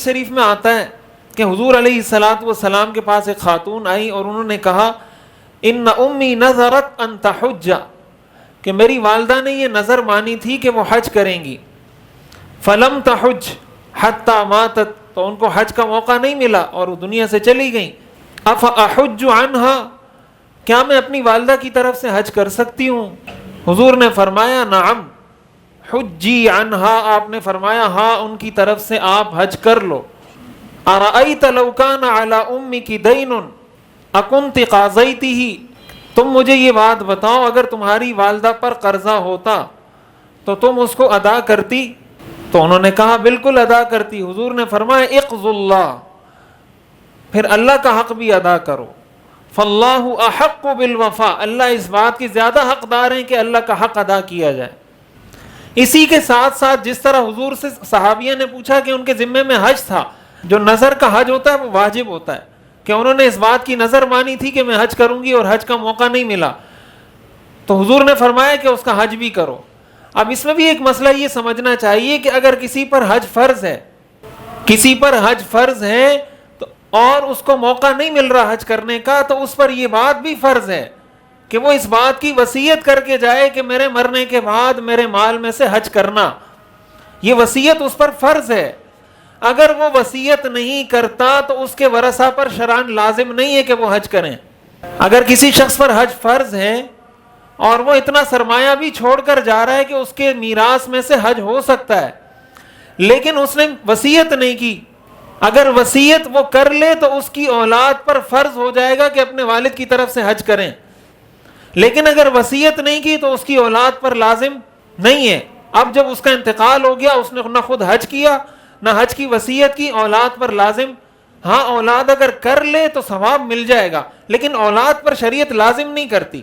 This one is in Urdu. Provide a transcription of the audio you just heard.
حدیث شریف میں آتا ہے کہ حضور علیہ الصلوۃ والسلام کے پاس ایک خاتون آئی اور انہوں نے کہا ان امی نذرت ان تحج، کہ میری والدہ نے یہ نظر مانی تھی کہ وہ حج کریں گی، فلم تحج حتی ماتت، تو ان کو حج کا موقع نہیں ملا اور وہ دنیا سے چلی گئیں، افاحج عنہا، کیا میں اپنی والدہ کی طرف سے حج کر سکتی ہوں؟ حضور نے فرمایا نعم حجی عنہا، آپ نے فرمایا ہاں ان کی طرف سے آپ حج کر لو۔ ارأیت لو کان علی امک دین اکنت قاضیتہ، تم مجھے یہ بات بتاؤ اگر تمہاری والدہ پر قرضہ ہوتا تو تم اس کو ادا کرتی؟ تو انہوں نے کہا بالکل ادا کرتی۔ حضور نے فرمایا اقض اللہ، پھر اللہ کا حق بھی ادا کرو، فاللہ احق بالوفاء، اللہ اس بات کی زیادہ حقدار ہیں کہ اللہ کا حق ادا کیا جائے۔ اسی کے ساتھ ساتھ جس طرح حضور سے صحابیہ نے پوچھا کہ ان کے ذمے میں حج تھا، جو نظر کا حج ہوتا ہے وہ واجب ہوتا ہے، کہ انہوں نے اس بات کی نظر مانی تھی کہ میں حج کروں گی اور حج کا موقع نہیں ملا، تو حضور نے فرمایا کہ اس کا حج بھی کرو۔ اب اس میں بھی ایک مسئلہ یہ سمجھنا چاہیے کہ اگر کسی پر حج فرض ہے، کسی پر حج فرض ہے تو اور اس کو موقع نہیں مل رہا حج کرنے کا، تو اس پر یہ بات بھی فرض ہے کہ وہ اس بات کی وصیت کر کے جائے کہ میرے مرنے کے بعد میرے مال میں سے حج کرنا، یہ وصیت اس پر فرض ہے۔ اگر وہ وصیت نہیں کرتا تو اس کے ورثہ پر شرعاً لازم نہیں ہے کہ وہ حج کریں۔ اگر کسی شخص پر حج فرض ہے اور وہ اتنا سرمایہ بھی چھوڑ کر جا رہا ہے کہ اس کے میراث میں سے حج ہو سکتا ہے، لیکن اس نے وصیت نہیں کی، اگر وصیت وہ کر لے تو اس کی اولاد پر فرض ہو جائے گا کہ اپنے والد کی طرف سے حج کریں، لیکن اگر وصیت نہیں کی تو اس کی اولاد پر لازم نہیں ہے۔ اب جب اس کا انتقال ہو گیا، اس نے نہ خود حج کیا نہ حج کی وصیت کی، اولاد پر لازم، ہاں اولاد اگر کر لے تو ثواب مل جائے گا، لیکن اولاد پر شریعت لازم نہیں کرتی۔